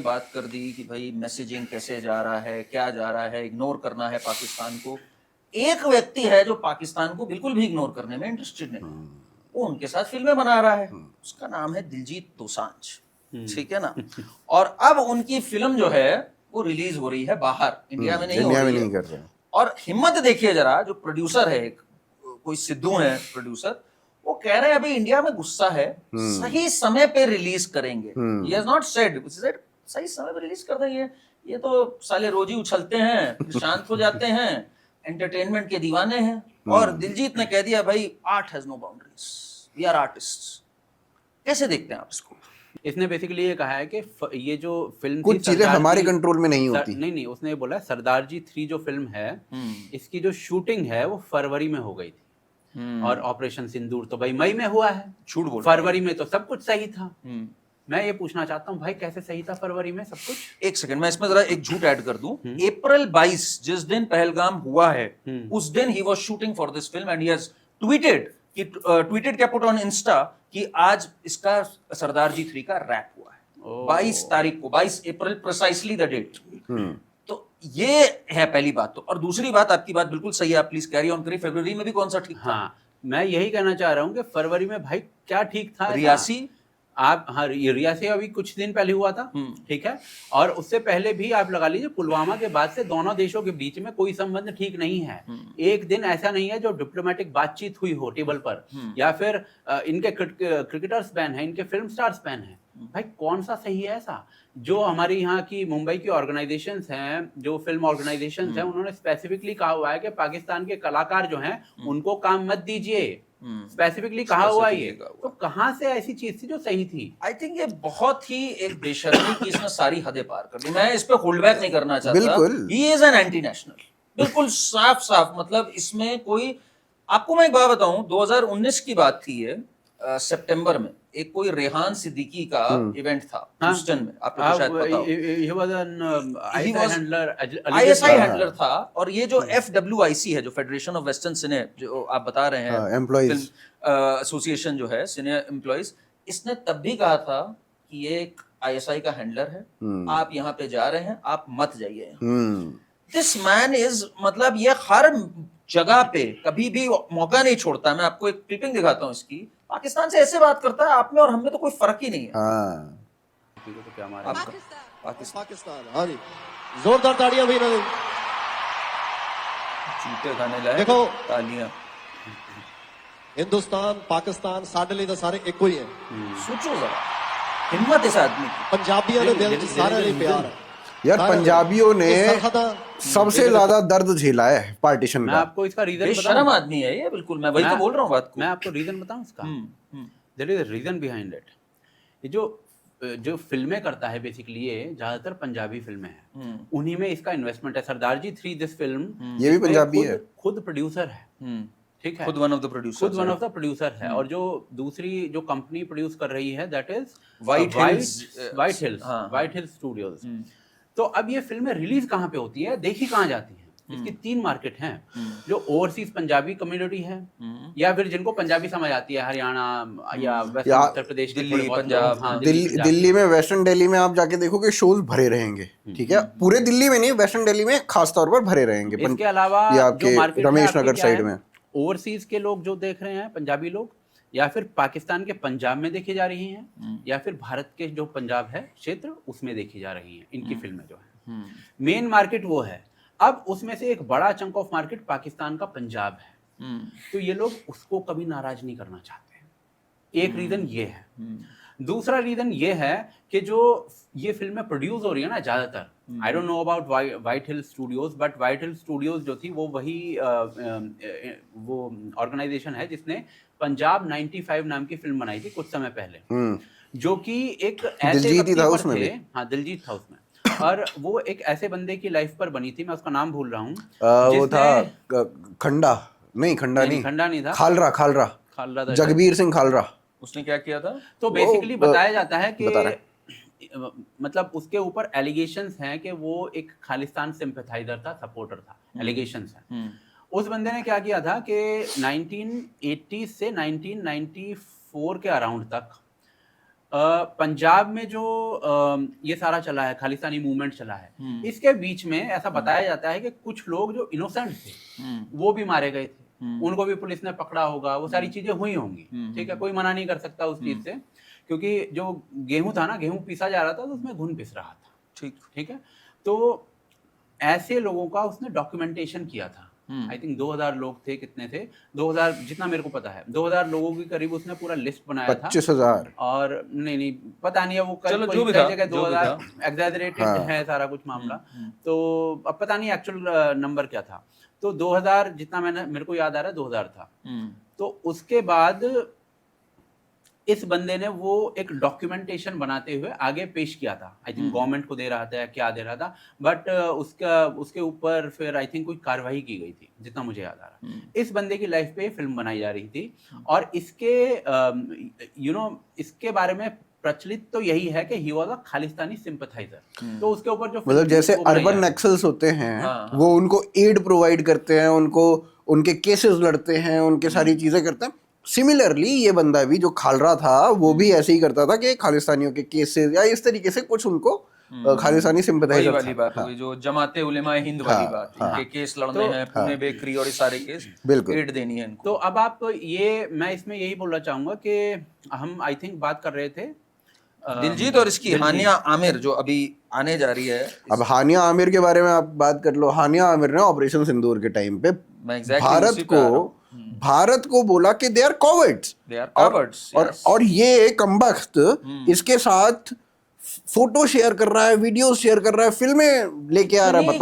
बात कर दी कि भाई मैसेजिंग कैसे जा रहा है, क्या जा रहा है, इग्नोर करना है पाकिस्तान को। एक व्यक्ति है जो पाकिस्तान को बिल्कुल भी इग्नोर करने में इंटरेस्टेड नहीं, वो उनके साथ फिल्में बना रहा है, उसका नाम है दिलजीत दोसांझ, ठीक है ना। और अब उनकी फिल्म जो है वो रिलीज हो रही है बाहर, इंडिया में नहीं हो इंडिया में रही नहीं है। कर रहे हैं। और हिम्मत देखिए जरा, जो प्रोड्यूसर है, एक कोई सिद्धू है प्रोड्यूसर, वो कह रहे हैं अभी इंडिया में गुस्सा है, सही समय पे रिलीज करेंगे। ही हैज नॉट सेड, सही समय पे रिलीज कर देंगे, ये तो साले रोज ही उछलते हैं फिर शांत हो जाते हैं, एंटरटेनमेंट के दीवाने हैं। और दिलजीत ने कह दिया भाई art has no boundaries, we are artists. कैसे देखते हैं आप इसको? इसने बेसिकली ये कहा है कि ये जो फिल्म कुछ चीजें हमारे कंट्रोल में नहीं होती। नहीं, उसने ये बोला सरदार जी 3 जो फिल्म है, इसकी जो शूटिंग है वो फरवरी में हो गई थी, और ऑपरेशन सिंदूर तो भाई मई में हुआ है। झूठ बोल, फरवरी में तो सब कुछ सही था। मैं ये पूछना चाहता हूँ भाई, कैसे सही था फरवरी में सब कुछ? एक सेकंड, मैं इसमें जरा एक झूठ ऐड कर दूं। अप्रैल 22 जिस दिन पहलगाम हुआ है, उस दिन he was shooting for this film and he has tweeted क्या, पुट ऑन इंस्टा कि आज इसका सरदार जी 3 का रैप हुआ है 22 तारीख को, 22 अप्रैल प्रिसाइसली द डेट। तो ये है पहली बात। तो और दूसरी बात, आपकी बात बिल्कुल सही है, आप प्लीज कैरी ऑन करिए। फरवरी में भी कौन सा ठीक था? हाँ, मैं यही कहना चाह रहा हूँ कि फरवरी में भाई क्या ठीक था? रियासी, आप, हाँ, रियासी अभी कुछ दिन पहले हुआ था, ठीक है। और उससे पहले भी आप लगा लीजिए, पुलवामा के बाद से दोनों देशों के बीच में कोई संबंध ठीक नहीं है। एक दिन ऐसा नहीं है जो डिप्लोमेटिक बातचीत हुई हो टेबल पर, या फिर इनके क्रिकेटर्स बैन है, इनके फिल्म स्टार्स बैन है। भाई कौन सा सही है ऐसा? जो हमारी यहाँ की मुंबई की ऑर्गेनाइजेशंस हैं, जो फिल्म ऑर्गेनाइजेशंस हैं, उन्होंने स्पेसिफिकली कहा हुआ है कि पाकिस्तान के कलाकार जो हैं उनको काम मत दीजिए। स्पेसिफिकली कहा हुआ है ये। तो कहां से ऐसी चीज थी जो सही थी? आई थिंक ये बहुत ही एक बेशर्मी की इसने सारी हदें पार कर दी। मैं इस पे होल्ड बैक नहीं करना चाहता। बिल्कुल, he is an anti national, बिल्कुल साफ साफ। मतलब इसमें कोई, आपको मैं एक बात बताऊं, 2019 की बात थी ये, सितंबर में एक कोई रेहान सिद्दीकी का इवेंट था ह्यूस्टन में, आपको शायद पता हो। ISI हैंडलर था। और ये जो FWIC है, जो फेडरेशन ऑफ वेस्टर्न सिने, जो आप बता रहे हैं, एम्प्लॉइज एसोसिएशन जो है सिने एम्प्लॉइज, इसने तब भी कहा था कि ये एक ISI का हैंडलर है, आप यहाँ पे जा रहे हैं, आप मत जाइए। दिस मैन इज, मतलब ये हर जगह पे कभी भी मौका नहीं छोड़ता। मैं आपको एक क्लिपिंग दिखाता हूँ इसकी। पाकिस्तान से ऐसे बात करता है, आप में और हम में तो कोई फर्क ही नहीं है। तो क्या हमारा पाकिस्तान, हाँ जी, जोरदार तालियां भी नहीं, जूते खाने लायक देखो तालियां। हिंदुस्तान पाकिस्तान साडे लिए तो सारे एक ही है। सोचो जरा हिम्मत इस आदमी की। पंजाबियों ने दिल च सारे लिए प्यार है यार। पंजाबियों ने सबसे ज्यादा दर्द झेला है पार्टीशन मैं का। आपको इसका रीजन बेशरम आदमी है ये, बिल्कुल। मैं वही तो बोल रहा हूँ बात को। मैं आपको रीजन बताऊं इसका। There is a reason behind it. ये जो फिल्में करता है बेसिकली, ये ज्यादातर पंजाबी फिल्में हैं, उन्हीं में इसका इन्वेस्टमेंट है। सरदार जी 3 दिस फिल्म, ये भी पंजाबी है, खुद प्रोड्यूसर है, ठीक है, खुद वन ऑफ द प्रोड्यूसर है। और जो दूसरी जो कंपनी प्रोड्यूस कर रही है, that is white hills studios. तो अब ये फिल्में रिलीज कहाँ पे होती है, देखी कहाँ जाती है? इसकी 3 मार्केट हैं, जो ओवरसीज पंजाबी कम्युनिटी है, या फिर जिनको पंजाबी समझ आती है, हरियाणा या वेस्टर्न उत्तर प्रदेश, दिल्ली, पंजाब। हाँ, दिल्ली में, वेस्टर्न दिल्ली में आप जाके देखोगे शोज भरे रहेंगे, ठीक है। पूरे दिल्ली में नहीं, वेस्टर्न दिल्ली में खास तौर पर भरे रहेंगे। इसके अलावा जो मार्केट रमेश नगर साइड में ओवरसीज के लोग जो देख रहे हैं, पंजाबी लोग, या फिर पाकिस्तान के पंजाब में देखी जा रही हैं, या फिर भारत के जो पंजाब है क्षेत्र, उसमें देखी जा रही हैं इनकी फिल्में जो है। मेन मार्केट वो है। अब उसमें से एक बड़ा चंक ऑफ मार्केट पाकिस्तान का पंजाब है, तो ये लोग उसको कभी नाराज नहीं करना चाहते। एक रीजन ये है। दूसरा रीजन ये है कि जो ये फिल्में प्रोड्यूस हो रही है ना, ज्यादातर, I don't know about white hill studios, but white hill studios जो थी वो वही वो ऑर्गेनाइजेशन है जिसने पंजाब 95 नाम की फिल्म बनाई थी कुछ समय पहले, जो कि एक ऐसे दिलजीत था उसमें भी। हाँ, दिलजीत था उसमें। और वो एक ऐसे बंदे की लाइफ पर बनी थी, मैं उसका नाम भूल रहा हूँ। वो था खंडा नहीं था, खालरा जगबीर सिंह खालरा। उसने क्या किया था? तो बेसिकली बताया जाता है कि मतलब उसके ऊपर एलिगेशंस हैं कि वो एक खालिस्तान सिंपैथाइजर था, सपोर्टर था, एलिगेशंस हैं। उस बंदे ने क्या किया था कि 1980 से 1994 के अराउंड तक पंजाब में जो ये सारा चला है, खालिस्तानी मूवमेंट चला है, इसके बीच में ऐसा बताया जाता है कि कुछ लोग जो इनोसेंट थे वो भी मारे गए थे, उनको भी पुलिस ने पकड़ा होगा, वो सारी चीजें हुई होंगी, ठीक है, कोई मना नहीं कर सकता उस चीज से, क्योंकि जो गेहूं था ना, गेहूं पीसा जा रहा था तो उसमें घुन पिस रहा था, ठीक है, तो ऐसे लोगों का उसने डॉक्यूमेंटेशन किया था। आई थिंक 2000 लोग थे, कितने थे, 2000 जितना मेरे को पता है, 2000 लोगों की करीब उसने पूरा लिस्ट बनाया था। 25,000 और नहीं पता नहीं है वो चलो, जो भी था, जगह जो भी 2000 था। एग्जैजरेटेड है सारा कुछ मामला, तो अब पता नहीं एक्चुअल नंबर क्या था। तो 2000 जितना मेरे को याद आ रहा है 2000 था। तो उसके बाद इस बंदे ने वो एक डॉक्यूमेंटेशन बनाते हुए आगे पेश किया था। आई थिंक गवर्नमेंट को दे रहा था या क्या दे रहा था, बट उसके ऊपर फिर आई थिंक कोई कार्रवाई की गई थी, जितना मुझे याद आ रहा है। इस बंदे की लाइफ पे फिल्म बनाई जा रही थी, और इसके इसके बारे में प्रचलित तो यही है कि he was a Khalistani sympathiser. तो उसके ऊपर जो film मतलब थी, जैसे वो बनाई जा अर्बन रही नक्सल्स होते हैं, हाँ, वो उनको एड प्रोवाइड करते हैं, उनको उनके केसेस लड़ते हैं, उनके सारी चीजें करते हैं। सिमिलरली ये बंदा भी जो खालरा था वो भी ऐसे ही करता था कि खालिस्तानियों के केसेस या इस तरीके से कुछ उनको खालिस्तानी वही सिंपथाइजर वाली था। बात हो गई जो जमाते उलेमा हिंद वाली बात, इनके केस लड़ने हैं, पुणे बेकरी और ये सारे केस, बिल्कुल। एड देनी है इनको। तो अब आप मैं इसमें यही बोलना चाहूंगा कि हम आई थिंक बात कर रहे थे दिलजीत और इसकी हानिया आमिर जो अभी आने जा रही है। अब हानिया आमिर के बारे में आप बात कर लो। हानिया आमिर ने ऑपरेशन सिंदूर के टाइम पे मैं exactly उसी पे आ रहा हूँ। भारत को बोला कि they are cowards, They are cowards, yes. और ये कमबख्त इसके साथ फोटो शेयर कर रहा है, वीडियो शेयर कर रहा है, फिल्में लेके आ रहा है।